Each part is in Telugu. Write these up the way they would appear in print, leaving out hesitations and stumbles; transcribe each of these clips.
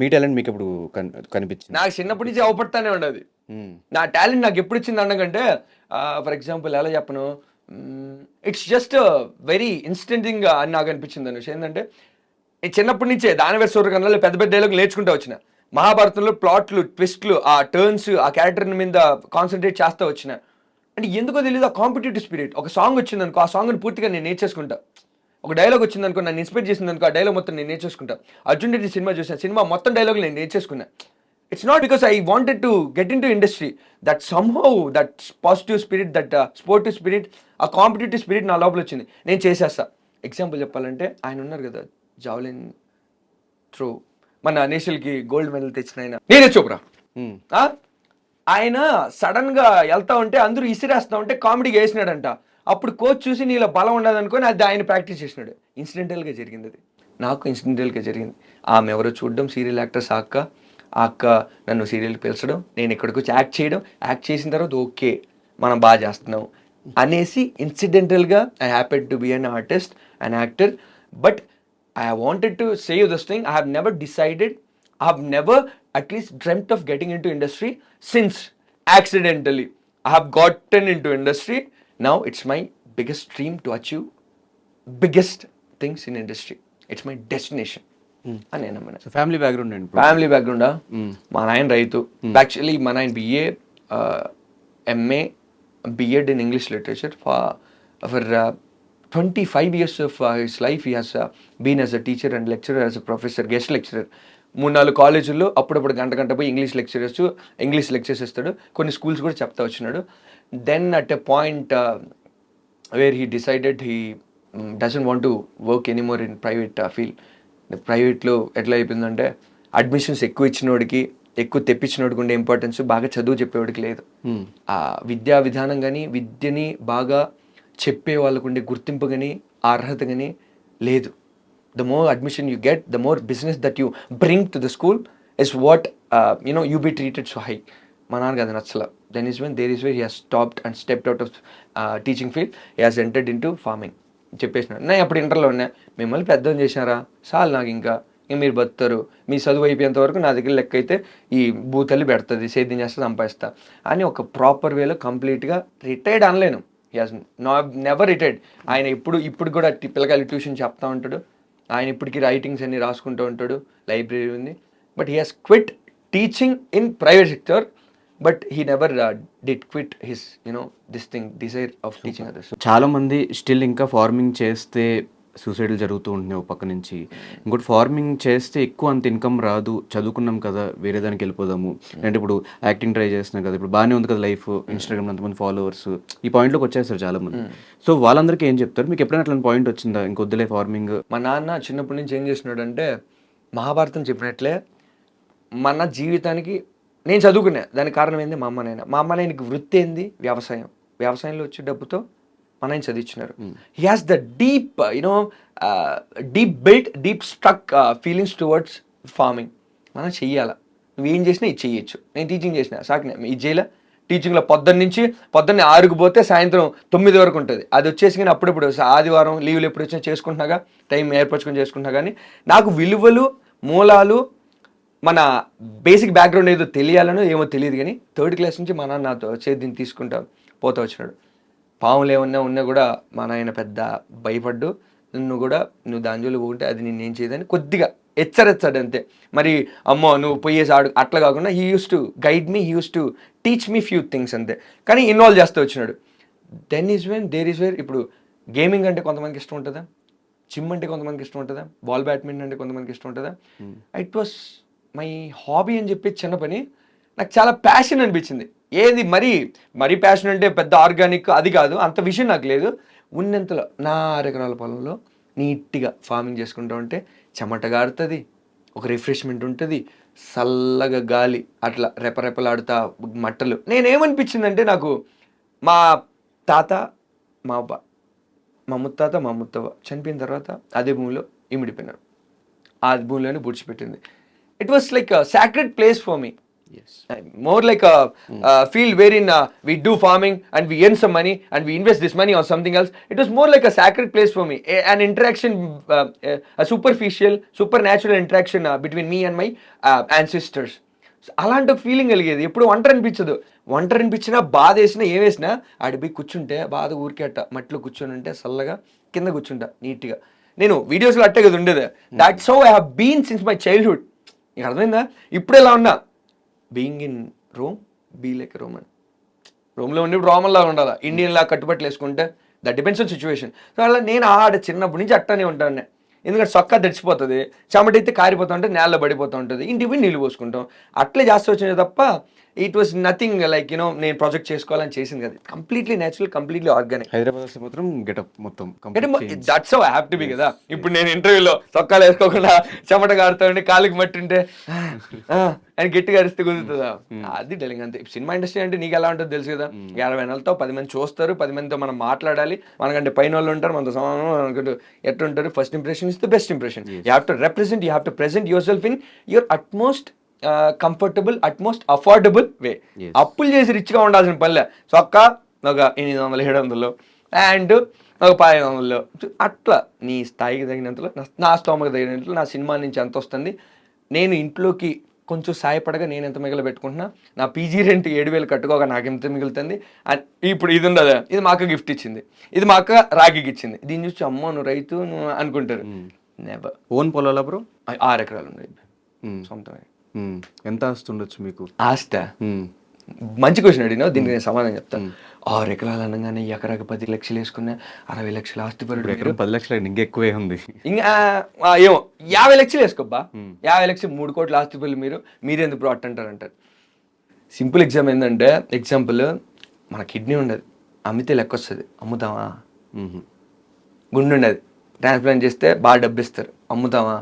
మీ టాలెంట్ మీకు ఇప్పుడు కనిపించింది? నాకు చిన్నప్పటి నుంచి అవపడతానే ఉండదు. నా టాలెంట్ నాకు ఎప్పుడు వచ్చింది అనకంటే ఫర్ ఎగ్జాంపుల్ ఎలా చెప్పను, it's just very instant thing అని నాకు అనిపించింది అనుష్. ఏంటంటే చిన్నప్పటి నుంచే దానవీర సూర్యకర్ణలో పెద్ద పెద్ద డైలాగ్ నేర్చుకుంటూ వచ్చిన, మహాభారతంలో ప్లాట్లు ట్విస్ట్లు ఆ టర్న్స్ ఆ క్యారెక్టర్ మీద కాన్సన్ట్రేట్ చేస్తూ వచ్చిన. అంటే ఎందుకో తెలియదు ఆ కాంపిటేటివ్ స్పిరిట్. ఒక సాంగ్ వచ్చింది అనుకో, ఆ సాంగ్ని పూర్తిగా నేను నేర్చేసుకుంటా. ఒక డైలాగ్ వచ్చింది అనుకో, నన్ను ఇన్స్పైర్ చేసింది అనుకో, ఆ డైలాగ్ మొత్తం నేను నేర్చేసుకుంటా. అర్జున్ రెడ్డి సినిమా చూసాను, సినిమా మొత్తం డైలాగ్ నేను నేర్చేసుకున్నా. It's not because I wanted to get into industry, that somehow that positive spirit, that sportive spirit, ఆ కాంపిటేటివ్ స్పిరిట్ నా లోపల వచ్చింది. నేను చేసేస్తా. ఎగ్జాంపుల్ చెప్పాలంటే ఆయన ఉన్నారు కదా జావలిన్ త్రో, మన నేషనల్కి గోల్డ్ మెడల్ తెచ్చిన ఆయన నీరజ్ చోప్రా. ఆయన సడన్ గా వెళ్తా ఉంటే అందరూ ఇసిరేస్తా ఉంటే కామెడీగా వేసినాడంట. అప్పుడు కోచ్ చూసి నీలో బలం ఉండదు అనుకొని అది ఆయన ప్రాక్టీస్ చేసినాడు. ఇన్సిడెంటల్గా జరిగింది అది, నాకు ఇన్సిడెంటల్గా జరిగింది. ఆమె ఎవరో చూడడం, సీరియల్ యాక్టర్స్ ఆ అక్క నన్ను సీరియల్కి పిలిచడం, నేను ఇక్కడికి వచ్చి యాక్ట్ చేయడం, యాక్ట్ చేసిన తర్వాత ఓకే మనం బాగా చేస్తున్నాం అనేసి ఇన్సిడెంటల్గా I happened to be an artist, an actor. But I wanted to say you this thing. I have never decided, I have never at least dreamt of getting into industry since accidentally I have gotten into industry. Now it's my biggest dream to achieve biggest things in industry. It's my destination. అని నేను సో ఫ్యామిలీ బ్యాక్గ్రౌండ్ అండి. ఫ్యామిలీ బ్యాక్గ్రౌండా, మా నాయన రైతు. యాక్చువల్లీ మా నాయన BA, MA, BEd in English literature for 25 years of his life. He has been as a teacher and lecturer, as a professor, guest lecturer. 3-4 కాలేజీల్లో అప్పుడప్పుడు గంట పోయి ఇంగ్లీష్ లెక్చర్స్ ఇస్తాడు. కొన్ని స్కూల్స్ కూడా చెప్తా వచ్చినాడు. Then at a point where he decided he doesn't want to work anymore in private field. ప్రైవేట్లో ఎట్లా అయిపోయిందంటే అడ్మిషన్స్ ఎక్కువ ఇచ్చినోడికి, ఎక్కువ తెప్పించినోడికి ఉండే ఇంపార్టెన్స్ బాగా చదువు చెప్పేవాడికి లేదు. ఆ విద్యా విధానం కానీ, విద్యని బాగా చెప్పే వాళ్ళకు ఉండే గుర్తింపు కానీ, అర్హత కానీ లేదు. The more admission you get, the more business that you bring to the school is what you be treated so high. మా నాన్నకి అది నచ్చల. Then is when there is where he has stopped and stepped out of teaching field. He has entered into farming చెప్పేసినాడు. నేను అప్పుడు ఇంటర్లో ఉన్నా, మిమ్మల్ని పెద్దం చేశారా చాలు నాకు, ఇంకా మీరు బతుతారు, మీ చదువు అయిపోయేంత వరకు నా దగ్గర లెక్క అయితే ఈ భూతల్లి పెడుతుంది, సేద్యం చేస్తే సంపాదిస్తా అని ఒక ప్రాపర్ వేలో కంప్లీట్గా రిటైర్డ్ అనలేను. He has never retired. ఆయన ఇప్పుడు కూడా పిల్లకాయలు ట్యూషన్ చెప్తా ఉంటాడు. ఆయన ఇప్పటికీ రైటింగ్స్ అన్ని రాసుకుంటూ ఉంటాడు, లైబ్రరీ ఉంది. But he has quit teaching in private sector, but he never did quit his this thing desire of teaching others. చాలా మంది స్టిల్ ఇంకా ఫార్మింగ్ చేస్తే సూసైడ్లు జరుగుతూ ఉంటున్నాయి ఒక పక్క నుంచి. ఇంకోటి ఫార్మింగ్ చేస్తే ఎక్కువ అంత ఇన్కమ్ రాదు, చదువుకున్నాం కదా వేరే దానికి వెళ్ళిపోదాము, అంటే ఇప్పుడు యాక్టింగ్ ట్రై చేస్తున్నాం కదా, ఇప్పుడు బాగానే ఉంది కదా లైఫ్, ఇన్స్టాగ్రామ్ అంతమంది ఫాలోవర్స్, ఈ పాయింట్లోకి వచ్చేస్తారు చాలా మంది. సో వాళ్ళందరికీ ఏం చెప్తారు? మీకు ఎప్పుడైనా అట్లాంటి పాయింట్ వచ్చిందా ఇంకొద్దులే ఫార్మింగ్? మా నాన్న చిన్నప్పటి నుంచి ఏం చేస్తున్నాడంటే, మహాభారతం చెప్పినట్లే మన జీవితానికి, నేను చదువుకున్నా దానికి కారణం ఏంది మా అమ్మ నాయనకి వృత్తి ఏంది వ్యవసాయం. వ్యవసాయంలో వచ్చే డబ్బుతో మా నాయన చదివించినారు. He has the deep deep struck feelings towards farming. మనం చెయ్యాలా, నువ్వేం చేసినా ఇది చెయ్యొచ్చు. నేను టీచింగ్ చేసిన సాకినా ఇది చేయలే. టీచింగ్లో పొద్దున్నే 6కు పోతే సాయంత్రం 9 వరకు ఉంటుంది. అది వచ్చేసి కానీ అప్పుడప్పుడు ఆదివారం లీవ్లు ఎప్పుడు వచ్చినా చేసుకుంటున్నాగా, టైం ఏర్పరచుకొని చేసుకుంటున్నా. కానీ నాకు విలువలు, మూలాలు, మన బేసిక్ బ్యాక్గ్రౌండ్ ఏదో తెలియాలనో ఏమో తెలియదు. కానీ 3rd క్లాస్ నుంచి మా నాన్న నాతో చేతిని తీసుకుంటా పోతా వచ్చినాడు. పాములు ఏమన్నా ఉన్నా కూడా మా నాయన పెద్ద భయపడ్డు, నువ్వు దాని జోలికి పోకుంటే అది నేనేం చేయదని కొద్దిగా హెచ్చరిస్తాడు అంతే. మరి అమ్మో నువ్వు పోయేసి ఆడు అట్లా కాకుండా he use to guide me, he use to teach me few things అంతే. కానీ ఇన్వాల్వ్ చేస్తూ వచ్చినాడు. Then is when there is where ఇప్పుడు గేమింగ్ అంటే కొంతమందికి ఇష్టం ఉంటుందా, జిమ్ అంటే కొంతమందికి ఇష్టం ఉంటుందా, బాల్ బ్యాడ్మింటన్ అంటే కొంతమందికి ఇష్టం ఉంటుందా. ఇట్ వాస్ మై హాబీ అని చెప్పి చిన్న పని నాకు చాలా ప్యాషన్ అనిపించింది. ఏది మరీ ప్యాషన్ అంటే పెద్ద ఆర్గానిక్ అది కాదు, అంత విషయం నాకు లేదు. ఉన్నంతలో నా 6 ఎకరాల పొలంలో నీట్గా ఫార్మింగ్ చేసుకుంటూ ఉంటే చెమట గారుతుంది, ఒక రిఫ్రెష్మెంట్ ఉంటుంది, చల్లగా గాలి అట్లా రెపరెపలాడుతా మట్టలు. నేనేమనిపించిందంటే నాకు మా తాత, మా అబ్బ, మా ముత్తాత, మా ముత్తవ్వ చనిపోయిన తర్వాత అదే భూమిలో ఇమిడిపోయినారు. ఆ భూమిలోనే పూడ్చిపెట్టింది. It was like sacred place for me. More like a field wherein we do farming and we earn some money and we invest this money on something else. It was more like a sacred place for me, an interaction, a superficial, supernatural interaction between me and my ancestors. అలాంటి ఒక ఫీలింగ్ కలిగేది. ఎప్పుడు ఒంటరి అనిపించదు. ఒంటరి అనిపించినా బాధ వేసినా ఏం వేసినా ఆడిపోయి కూర్చుంటే బాధ ఊరికేట మట్టిలో కూర్చొని ఉంటే చల్లగా కింద కూర్చుంటా నీట్గా. నేను వీడియోస్లో అట్టే కదా ఉండేది. That's how I have been since my childhood. నీకు అర్థమైందా? ఇప్పుడు ఎలా ఉన్నా being in Rome, be like Roman. రోమ్లో ఉండి రోమన్లా ఉండాలా, ఇండియన్ లా కట్టుబట్టలు వేసుకుంటే that depends on situation. So అలా నేను ఆడ చిన్నప్పటి నుంచి అట్టానే ఉంటాను. ఎందుకంటే సొక్కా తెచ్చిపోతుంది, చెమటైతే కారిపోతూ ఉంటుంది, నేలలో పడిపోతూ ఉంటుంది, ఇంటికి పోయి నీళ్ళు పోసుకుంటాం. అట్లే చేస్తూ వచ్చింది తప్ప ఇట్ వాస్ నథింగ్ లైక్ నేను ప్రాజెక్ట్ చేసుకోవాలని చేసింది కదా. Completely natural, completely organic. Hyderabad వస్తే మాత్రం గెటప్ మొత్తం that's how I have to be కదా. ఇప్పుడు నేను ఇంటర్వ్యూలో సొక్కాలు వేసుకోకుండా చెమట కారుతా ఉండి కాలికి మట్టుంటే అని గట్టిగా అరిస్తే కుదురుతుందా? అది డెలింగ్ అంతే. సినిమా ఇండస్ట్రీ అంటే నీకు ఎలా ఉంటుందో తెలుసు కదా. 50 నెలలతో 10 మంది చూస్తారు, 10 మందితో మనం మాట్లాడాలి, మనకంటే పైన వాళ్ళు ఉంటారు, మనతో సమానం అనుకుంటూ ఎట్లుంటారు. First impression is the best impression. You have to represent, you have to present yourself in your utmost comfortable, utmost affordable way. అప్పులు చేసి రిచ్గా ఉండాల్సిన పనిలే. చొక్క ఒక 800, 700 అండ్ ఒక 1500 అట్లా నీ స్థాయికి తగినంతలో, నా స్తోమకు తగినంతలో నా సినిమా నుంచి ఎంత వస్తుంది, నేను ఇంట్లోకి కొంచెం సాయపడగా నేను ఎంత మిగిలి పెట్టుకుంటున్నా, నా పీజీ రెంట్ 7000 కట్టుకోగా నాకు ఎంత మిగులుతుంది. ఇప్పుడు ఇది ఉండదా, ఇది మా అక్క గిఫ్ట్ ఇచ్చింది, ఇది మా అక్క రాఖీకి ఇచ్చింది, దీన్ని చూసి అమ్మో నువ్వు రైతు నువ్వు అనుకుంటారు. నెవర్. Own పొలాలా bro? 6 ఎకరాలు ఉన్నాయి సొంతమే. ఎంత ఆస్తుండొచ్చు మీకు? ఆస్త మంచి క్వశ్చన్ అడిగినా, దీనికి నేను సమాధానం చెప్తాను. 6 ఎకరాలు అనగానే ఎకరాకి 10 లక్షలు వేసుకున్నా 60 లక్షలు ఆస్తి పరుడు. 10 లక్షలు ఇంకెక్కువే ఉంది. ఇంకా ఏమో 50 లక్షలు వేసుకోబ్బా, 50 లక్షలు 3 కోట్ల ఆస్తి పరులు మీరెందుకు బ్రో అంటారు. సింపుల్ ఎగ్జాంపుల్ మన కిడ్నీ ఉండదు, అమ్మితే లెక్క వస్తుంది, అమ్ముతావా? గుండె ఉండదు, ట్రాన్స్ప్లాంట్ చేస్తే బాగా డబ్బిస్తారు, అమ్ముతావా?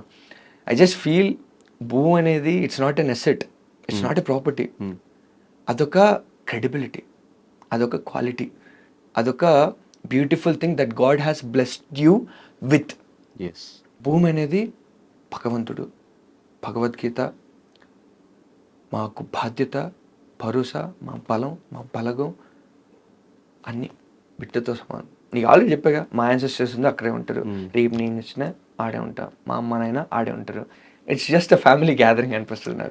ఐ జస్ట్ ఫీల్ భూమి అనేది it's not an asset, it's not a property. అదొక క్రెడిబిలిటీ, అదొక క్వాలిటీ, అదొక beautiful thing that God has blessed you with. భూమి అనేది భగవంతుడు, భగవద్గీత మాకు బాధ్యత, భరోసా, మా బలం, మా బలగం అన్నీ బిడ్డతో సమానం. నీకు ఆల్రెడీ చెప్పాగా, మా యాన్సెస్టర్స్ ఉంది అక్కడే ఉంటారు, రేపు నేను వచ్చినా ఆడే ఉంటా, మా అమ్మ నాయన ఆడే ఉంటారు. It's just a family gathering అనిపిస్తుంది నాకు.